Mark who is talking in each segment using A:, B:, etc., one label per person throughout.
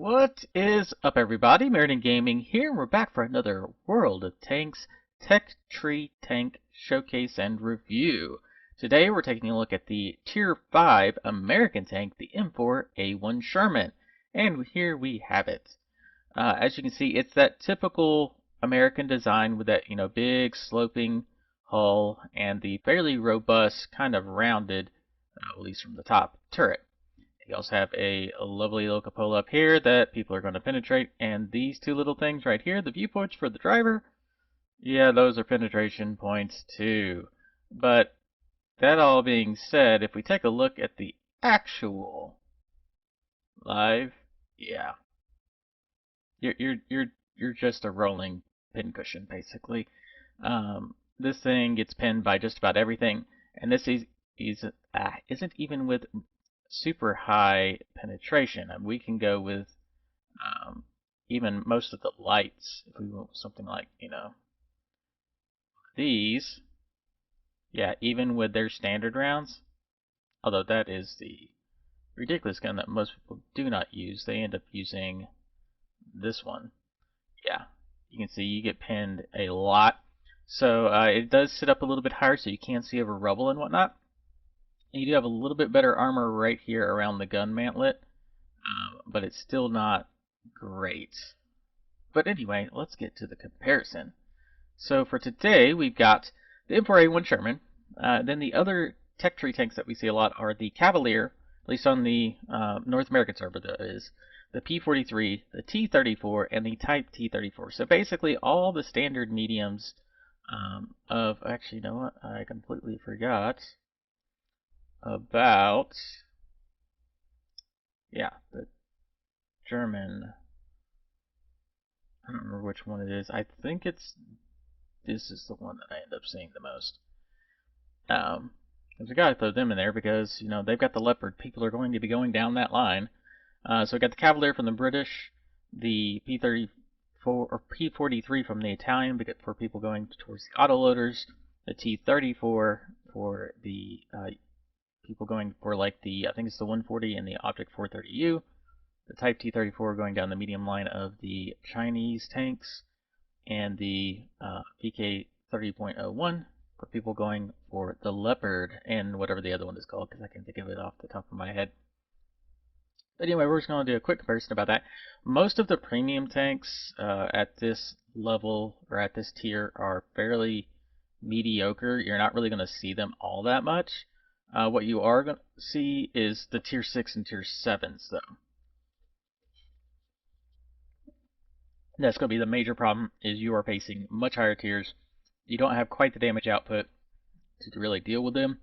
A: What is up, everybody? Meriden Gaming here, and we're back for another World of Tanks Tech Tree Tank Showcase and Review. Today we're taking a look at the Tier 5 American tank, the M4A1 Sherman. And here we have it. As you can see, it's that typical American design with that, big sloping hull and the fairly robust, kind of rounded, at least from the top, turret. You also have a lovely little cupola up here that people are going to penetrate, and these two little things right here, the viewports for the driver, yeah, those are penetration points too. But that all being said, if we take a look at the actual live, yeah, you're just a rolling pincushion basically. This thing gets pinned by just about everything, and this isn't even with super high penetration, and we can go with even most of the lights if we want something like these. Yeah, even with their standard rounds, although that is the ridiculous gun that most people do not use, they end up using this one. Yeah, you can see you get pinned a lot, so it does sit up a little bit higher so you can see over rubble and whatnot. You do have a little bit better armor right here around the gun mantlet, but it's still not great. But anyway, let's get to the comparison. So for today, we've got the M4A1 Sherman. Then the other tech tree tanks that we see a lot are the Cavalier, at least on the North American server, that is, the P43, the T34, and the Type T34. So basically all the standard mediums actually, you know what? I completely forgot about, yeah, the German. I don't remember which one it is. I think this is the one that I end up seeing the most. Because we gotta throw them in there because they've got the Leopard. People are going to be going down that line. So we got the Cavalier from the British, the P34 or P43 from the Italian, for people going towards the autoloaders, the T34 for the people going for like the, I think it's the 140 and the Object 430U, the Type T34 going down the medium line of the Chinese tanks, and the PK 30.01 for people going for the Leopard and whatever the other one is called, because I can't think of it off the top of my head. But anyway, we're just going to do a quick comparison about that. Most of the premium tanks at this level or at this tier are fairly mediocre. You're not really going to see them all that much. What you are going to see is the tier 6 and tier 7s, though. That's going to be the major problem, is you are facing much higher tiers. You don't have quite the damage output to really deal with them.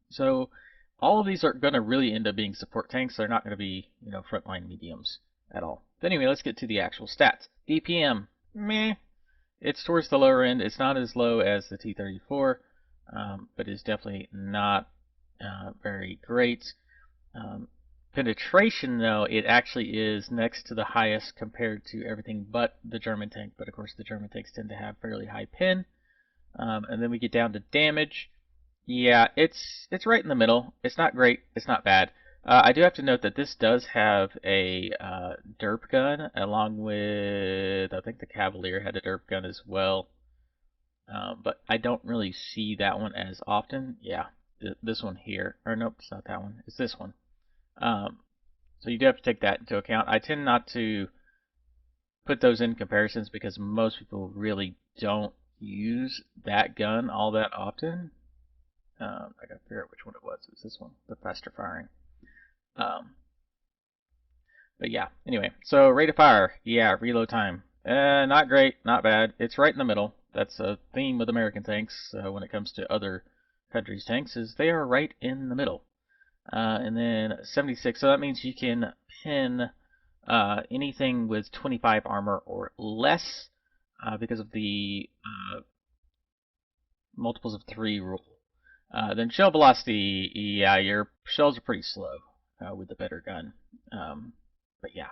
A: So all of these are going to really end up being support tanks. They're not going to be, frontline mediums at all. But anyway, let's get to the actual stats. DPM, meh. It's towards the lower end. It's not as low as the T34, but it's definitely not very great. Penetration, though, it actually is next to the highest compared to everything but the German tank. But of course, the German tanks tend to have fairly high pen. And then we get down to damage. Yeah, it's right in the middle. It's not great. It's not bad. I do have to note that this does have a derp gun, along with, I think the Cavalier had a derp gun as well. But I don't really see that one as often. Yeah, this one here. Or nope, it's not that one. It's this one. So you do have to take that into account. I tend not to put those in comparisons because most people really don't use that gun all that often. I gotta figure out which one it was. It was this one, the faster firing. But yeah, anyway, so rate of fire, yeah, reload time, not great, not bad. It's right in the middle. That's a theme with American tanks when it comes to other countries' tanks, is they are right in the middle. And then 76, so that means you can pin anything with 25 armor or less because of the multiples of 3 rule. Then shell velocity, yeah, your shells are pretty slow with the better gun. But yeah,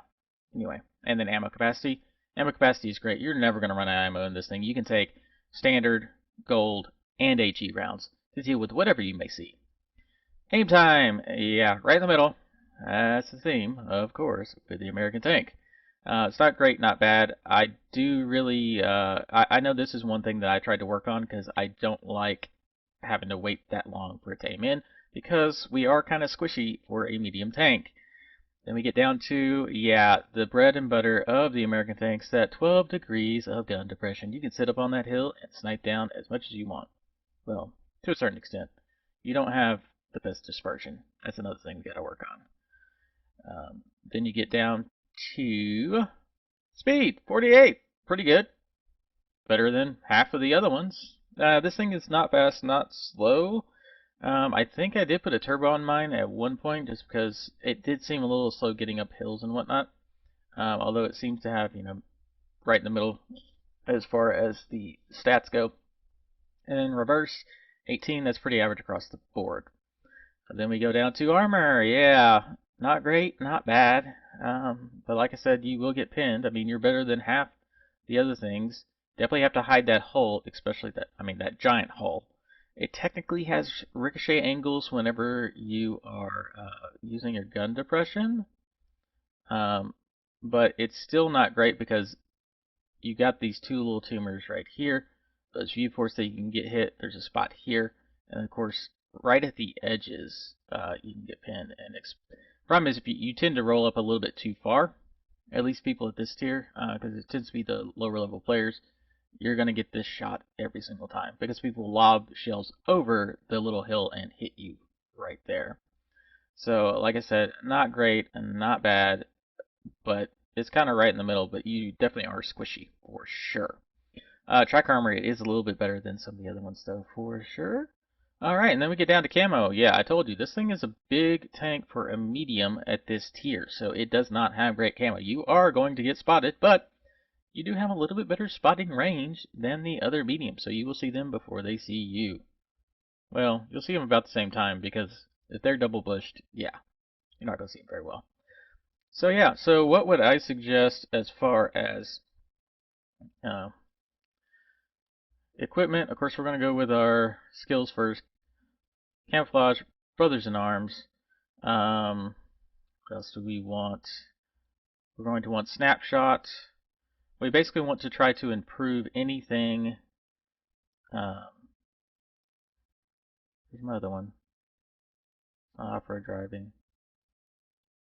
A: anyway. And then ammo capacity. Ammo capacity is great. You're never going to run out of ammo in this thing. You can take standard, gold, and HE rounds to deal with whatever you may see. Aim time, yeah, right in the middle. That's the theme, of course, with the American tank. It's not great, not bad. I do really, I know this is one thing that I tried to work on because I don't like having to wait that long for it to aim in because we are kind of squishy for a medium tank. Then we get down to, yeah, the bread and butter of the American tanks, that 12 degrees of gun depression. You can sit up on that hill and snipe down as much as you want. Well, to a certain extent. You don't have the best dispersion. That's another thing we got to work on. Then you get down to speed, 48. Pretty good. Better than half of the other ones. This thing is not fast, not slow. I think I did put a turbo on mine at one point just because it did seem a little slow getting up hills and whatnot. Although it seems to have, right in the middle as far as the stats go. And in reverse, 18, that's pretty average across the board. Then we go down to armor. Yeah, not great, not bad. But like I said, you will get pinned. I mean, you're better than half the other things. Definitely have to hide that hull, especially that giant hull. It technically has ricochet angles whenever you are using your gun depression. But it's still not great because you got these two little tumors right here. Those viewports that you can get hit. There's a spot here, and of course, right at the edges, you can get pinned. And problem is, if you tend to roll up a little bit too far, at least people at this tier, because it tends to be the lower level players, you're gonna get this shot every single time because people lob shells over the little hill and hit you right there. So, like I said, not great and not bad, but it's kind of right in the middle. But you definitely are squishy for sure. Track armor is a little bit better than some of the other ones, though, for sure. Alright, and then we get down to camo. Yeah, I told you, this thing is a big tank for a medium at this tier, so it does not have great camo. You are going to get spotted, but you do have a little bit better spotting range than the other mediums, so you will see them before they see you. Well, you'll see them about the same time, because if they're double bushed, yeah, you're not going to see them very well. So yeah, so what would I suggest as far as equipment? Of course, we're going to go with our skills first. Camouflage, brothers in arms. What else do we want? We're going to want snapshot. We basically want to try to improve anything. Here's my other one. Off-road driving.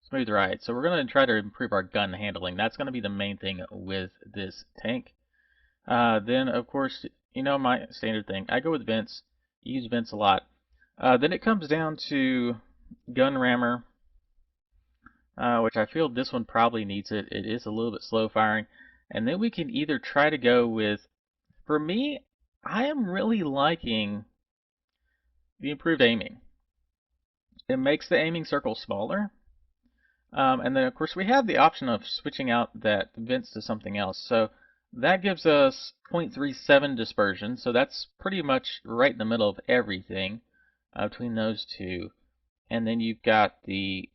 A: Smooth ride. So we're going to try to improve our gun handling. That's going to be the main thing with this tank. Then, of course, my standard thing. I go with vents. Use vents a lot. Then it comes down to gun rammer, which I feel this one probably needs it. It is a little bit slow firing. And then we can either try to go with, for me, I am really liking the improved aiming. It makes the aiming circle smaller. And then, of course, we have the option of switching out that vents to something else. So that gives us 0.37 dispersion. So that's pretty much right in the middle of everything between those two. And then you've got the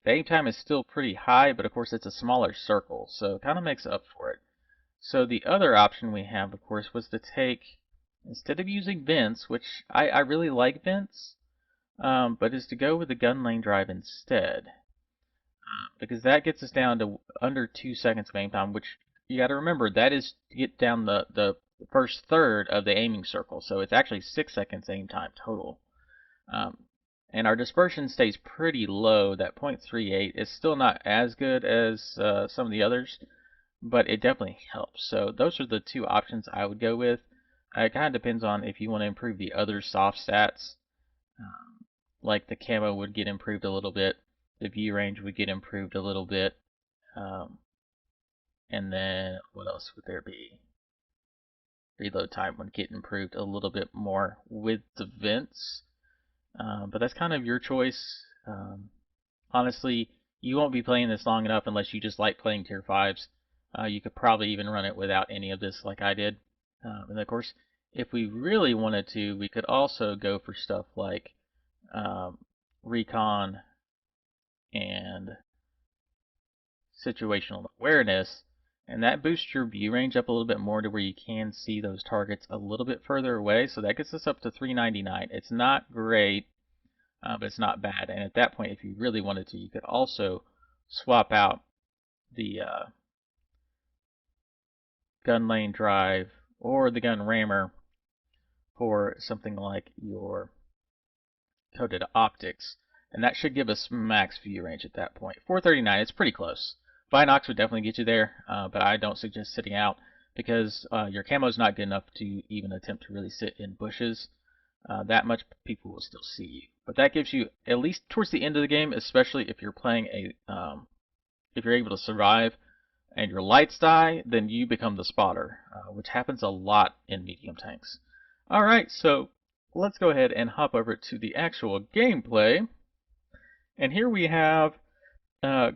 A: aim time is still pretty high, but of course it's a smaller circle. So it kind of makes up for it. So the other option we have, of course, was to take, instead of using vents, which I really like vents, but is to go with the gun lane drive instead. Because that gets us down to under 2 seconds of aim time, which you got to remember, that is to get down the first third of the aiming circle. So it's actually 6 seconds aim time total. And our dispersion stays pretty low. That 0.38 is still not as good as some of the others, but it definitely helps. So those are the two options I would go with. It kind of depends on if you want to improve the other soft stats. Like the camo would get improved a little bit. The view range would get improved a little bit. And then what else would there be? Reload time would get improved a little bit more with the vents. But that's kind of your choice. Honestly, you won't be playing this long enough unless you just like playing tier 5s. You could probably even run it without any of this like I did. And of course, if we really wanted to, we could also go for stuff like recon and situational awareness, and that boosts your view range up a little bit more to where you can see those targets a little bit further away. So that gets us up to 399. It's not great, but it's not bad. And at that point, if you really wanted to, you could also swap out the gun lane drive or the gun rammer for something like your coated optics, and that should give us max view range at that point. 439, it's pretty close. Binox would definitely get you there, but I don't suggest sitting out because your camo is not good enough to even attempt to really sit in bushes. That much people will still see you. But that gives you, at least towards the end of the game, especially if you're playing if you're able to survive and your lights die, then you become the spotter, which happens a lot in medium tanks. Alright, so let's go ahead and hop over to the actual gameplay. And here we have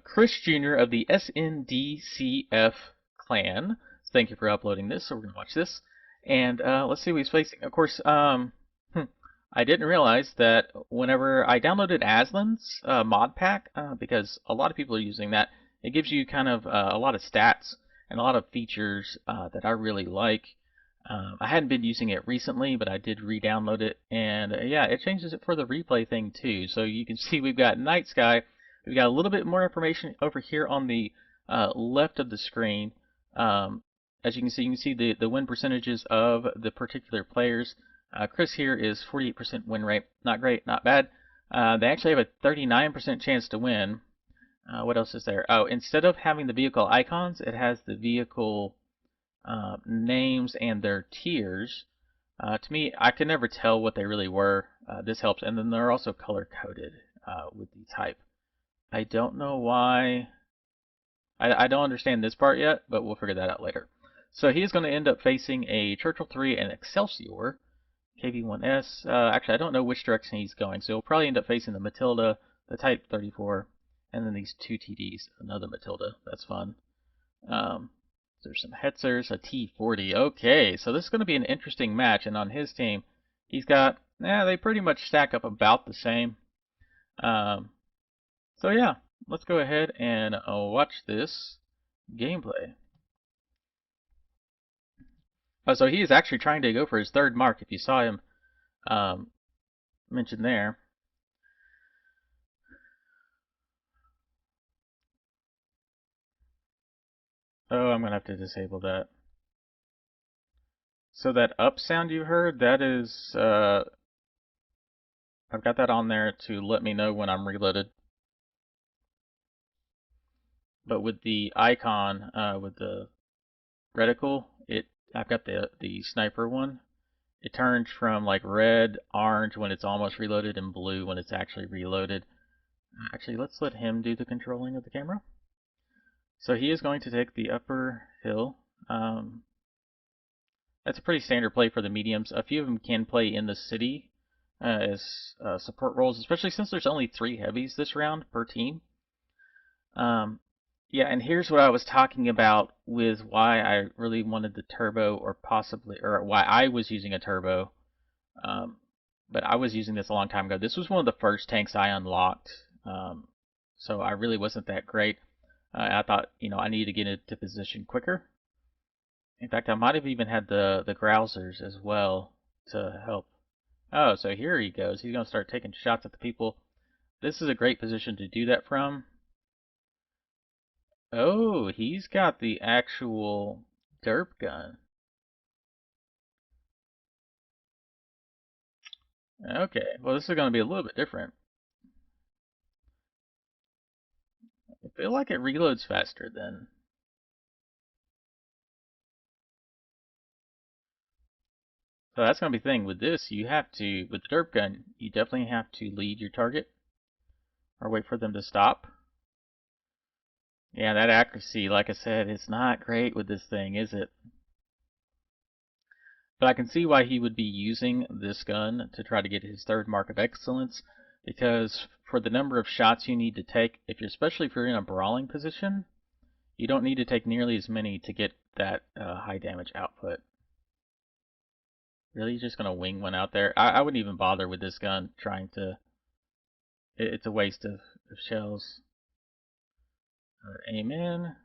A: Chris Jr. of the SNDCF clan. So thank you for uploading this, so we're going to watch this. And let's see who he's facing. Of course, I didn't realize that whenever I downloaded Aslan's mod pack, because a lot of people are using that, it gives you kind of a lot of stats and a lot of features that I really like. I hadn't been using it recently, but I did re-download it, and yeah, it changes it for the replay thing too. So you can see we've got Night Sky. We've got a little bit more information over here on the left of the screen. As you can see the win percentages of the particular players. Chris here is 48% win rate. Not great, not bad. They actually have a 39% chance to win. What else is there? Oh, instead of having the vehicle icons, it has the vehicle names and their tiers. To me, I could never tell what they really were. This helps. And then they're also color-coded with the type. I don't know why. I don't understand this part yet, but we'll figure that out later. So he is going to end up facing a Churchill 3 and Excelsior. KV-1S. Actually, I don't know which direction he's going, so he'll probably end up facing the Matilda, the Type 34, and then these two TDs. Another Matilda. That's fun. There's some Hetzers, a T40. Okay, so this is going to be an interesting match, and on his team, he's got, they pretty much stack up about the same. So yeah, let's go ahead and watch this gameplay. Oh, so he is actually trying to go for his third mark, if you saw him mentioned there. Oh, I'm going to have to disable that. So that up sound you heard, that is, I've got that on there to let me know when I'm reloaded. But with the icon, with the reticle, I've got the sniper one. It turns from like red, orange when it's almost reloaded, and blue when it's actually reloaded. Actually, let's let him do the controlling of the camera. So he is going to take the upper hill. That's a pretty standard play for the mediums. A few of them can play in the city as support roles, especially since there's only 3 heavies this round per team. Yeah, and here's what I was talking about with why I really wanted the turbo, or why I was using a turbo. But I was using this a long time ago. This was one of the first tanks I unlocked, so I really wasn't that great. I thought, I needed to get into position quicker. In fact, I might have even had the grousers as well to help. Oh, so here he goes. He's going to start taking shots at the people. This is a great position to do that from. Oh, he's got the actual derp gun. Okay, well this is going to be a little bit different. I feel like it reloads faster then. So that's going to be the thing. With this, you have to, with the derp gun, you definitely have to lead your target or wait for them to stop. Yeah, that accuracy, like I said, it's not great with this thing, is it? But I can see why he would be using this gun to try to get his third mark of excellence, because for the number of shots you need to take, especially if you're in a brawling position, you don't need to take nearly as many to get that high damage output. Really, just gonna wing one out there? I wouldn't even bother with this gun trying to. It's a waste of shells. Aim in.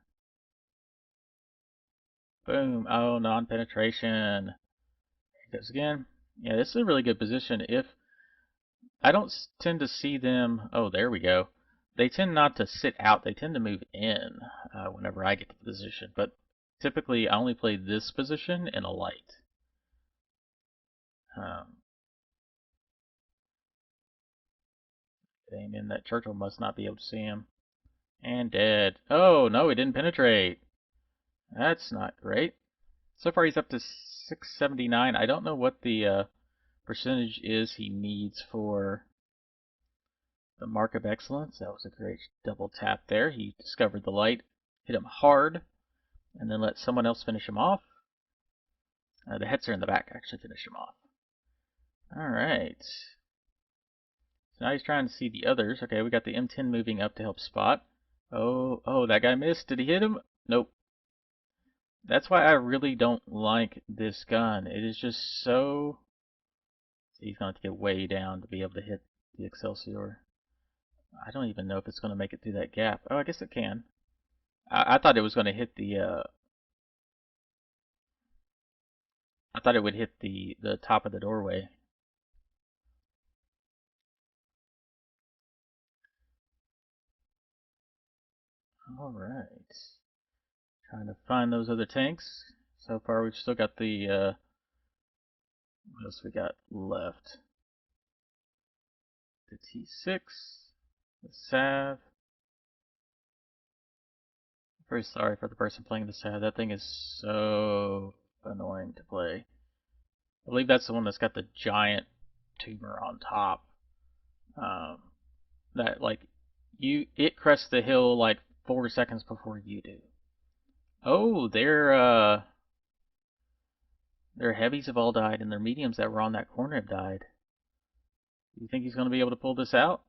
A: Boom. Oh, non-penetration. Here goes again. Yeah, this is a really good position. If I don't tend to see them. Oh, there we go. They tend not to sit out. They tend to move in whenever I get to the position. But typically, I only play this position in a light. Amen. That Churchill must not be able to see him. And dead. Oh, no, he didn't penetrate. That's not great. So far, he's up to 679. I don't know what the percentage is he needs for the Mark of Excellence. That was a great double tap there. He discovered the light, hit him hard, and then let someone else finish him off. The Hetzer in the back actually finished him off. Alright. So now he's trying to see the others. Okay, we got the M10 moving up to help spot. Oh, that guy missed. Did he hit him? Nope. That's why I really don't like this gun. It is just so... He's going to have to get way down to be able to hit the Excelsior. I don't even know if it's going to make it through that gap. Oh, I guess it can. I thought it was going to hit the... I thought it would hit the top of the doorway. Alright. Trying to find those other tanks. So far we've still got the... what else we got left? The T6. The Sav. Very sorry for the person playing the Sav. That thing is so annoying to play. I believe that's the one that's got the giant tumor on top. That like it crests the hill like 4 seconds before you do. Oh, their heavies have all died, and their mediums that were on that corner have died. You think he's going to be able to pull this out?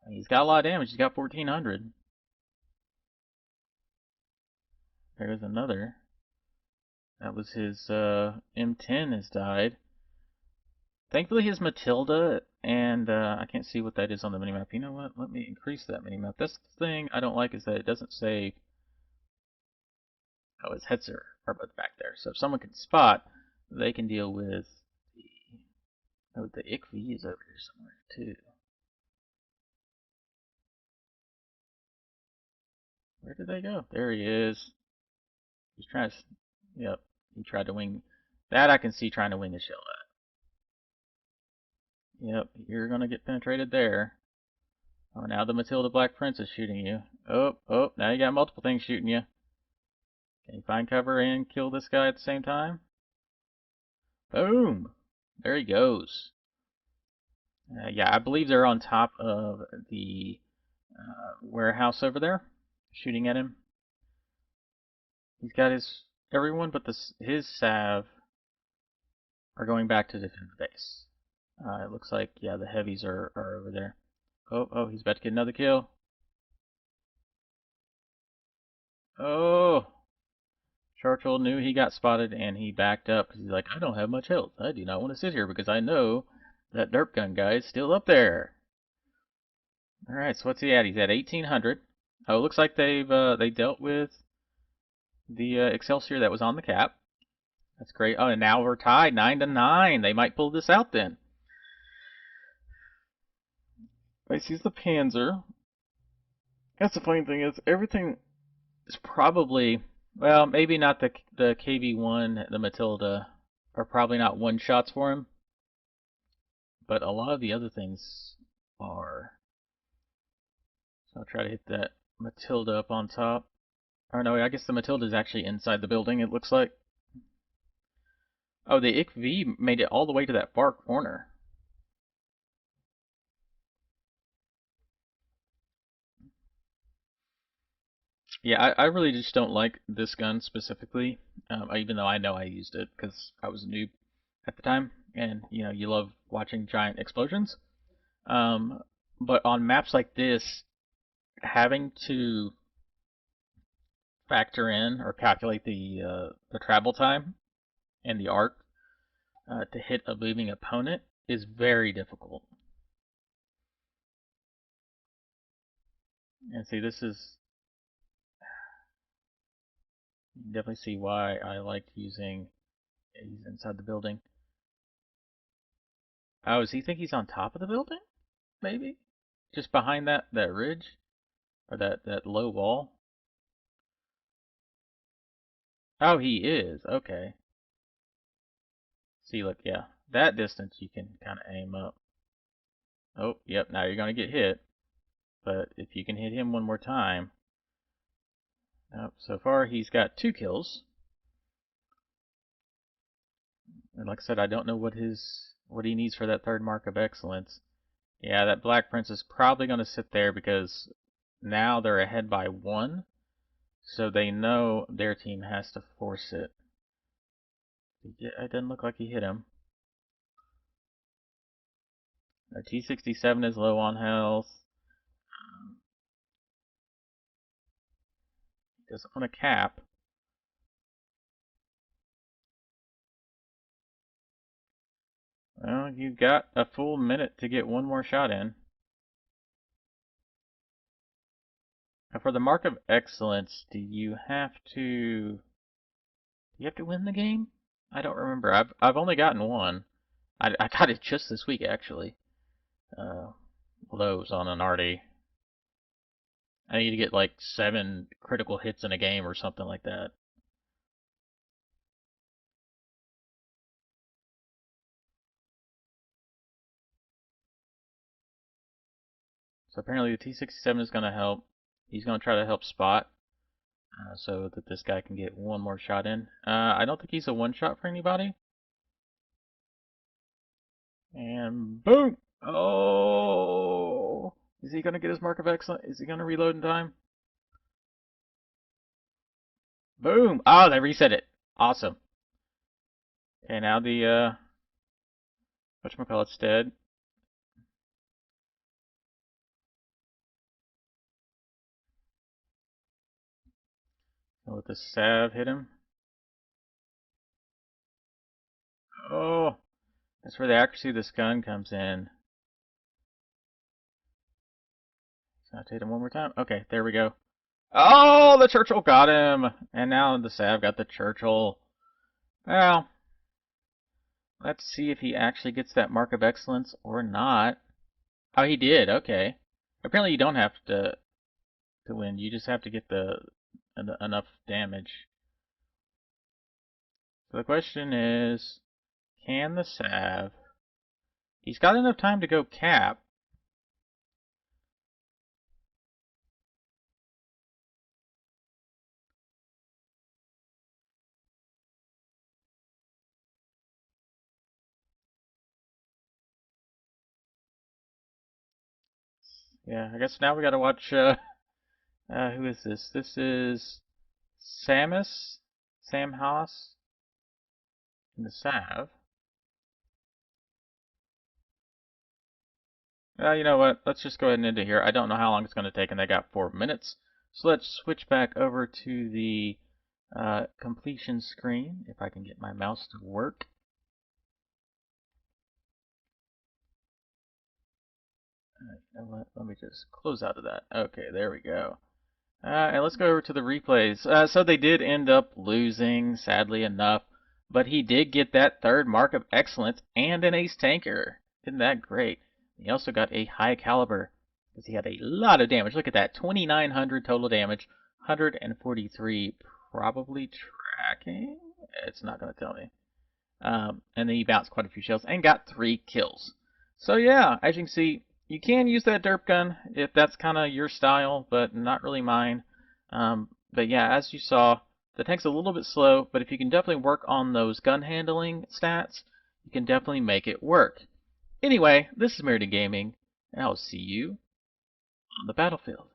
A: He's got a lot of damage. He's got 1400. There's another. That was his M10 has died. Thankfully his Matilda, and I can't see what that is on the minimap. You know what? Let me increase that minimap. That's the thing I don't like, is that it doesn't say... Oh, his Hetzer are both back there. So if someone can spot, they can deal with the... Oh, the ICV is over here somewhere too. Where did they go? There he is. He's trying to... Yep, he tried to wing... That I can see trying to wing a shell at. Yep, you're gonna get penetrated there. Oh, now the Matilda Black Prince is shooting you. Oh, now you got multiple things shooting you. Can you find cover and kill this guy at the same time? Boom! There he goes. Yeah, I believe they're on top of the warehouse over there, shooting at him. He's got everyone but his Sav are going back to defend the base. It looks like, yeah, the heavies are over there. Oh, he's about to get another kill. Oh! Churchill knew he got spotted and he backed up because he's like, I don't have much health. I do not want to sit here because I know that derp gun guy is still up there. Alright, so what's he at? He's at 1800. Oh, it looks like they dealt with the Excelsior that was on the cap. That's great. Oh, and now we're tied 9-9. They might pull this out then. Right, he's the Panzer. That's the funny thing is everything is probably, well, maybe not the KV1, the Matilda are probably not one shots for him, but a lot of the other things are. So I'll try to hit that Matilda up on top. Or no, I guess the Matilda is actually inside the building, it looks like. Oh, the ICV made it all the way to that far corner. Yeah, I really just don't like this gun specifically, even though I know I used it because I was a noob at the time, and you love watching giant explosions. But on maps like this, having to factor in or calculate the travel time and the arc to hit a moving opponent is very difficult. And see, this is, you can definitely see why I like using, he's inside the building. Oh, does he think he's on top of the building? Maybe? Just behind that ridge? Or that low wall? Oh, he is. Okay. See, look, yeah. That distance you can kind of aim up. Oh, yep, now you're going to get hit. But if you can hit him one more time. Nope, so far he's got 2 kills. And like I said, I don't know what he needs for that 3rd mark of excellence. Yeah, that Black Prince is probably going to sit there because now they're ahead by 1. So they know their team has to force it. Yeah, it doesn't look like he hit him. Our T-67 is low on health. Doesn't want to cap. Well, you've got a full minute to get one more shot in. Now for the mark of excellence, do you have to win the game? I don't remember. I've only gotten one. I got it just this week actually. Although it was on an RD. I need to get like 7 critical hits in a game or something like that. So apparently the T-67 is going to help. He's going to try to help spot so that this guy can get one more shot in. I don't think he's a one shot for anybody. And boom! Oh! Is he going to get his mark of excellence? Is he going to reload in time? Boom! Oh, they reset it. Awesome. Okay, now the, whatchamacallit's dead. I'll let the salve hit him. Oh! That's where the accuracy of this gun comes in. So I'll hit him one more time. Okay, there we go. Oh, the Churchill got him! And now the salve got the Churchill. Well, let's see if he actually gets that mark of excellence or not. Oh, he did. Okay. Apparently you don't have to win. You just have to get the enough damage. So the question is, can the salve... He's got enough time to go cap. Yeah, I guess now we gotta watch, who is this? This is Samus? Sam Haas? In the salve. You know what? Let's just go ahead and end it here. I don't know how long it's going to take, and they got 4 minutes. So let's switch back over to the completion screen, if I can get my mouse to work. Let me just close out of that. Okay, there we go. And let's go over to the replays. So they did end up losing, sadly enough, but he did get that 3rd mark of excellence and an ace tanker. Isn't that great? He also got a high caliber because he had a lot of damage. Look at that, 2,900 total damage, 143 probably tracking. It's not going to tell me. And then he bounced quite a few shells and got 3 kills. So yeah, as you can see, you can use that derp gun if that's kind of your style, but not really mine. But yeah, as you saw, the tank's a little bit slow, but if you can definitely work on those gun handling stats, you can definitely make it work. Anyway, this is Meriden Gaming, and I'll see you on the battlefield.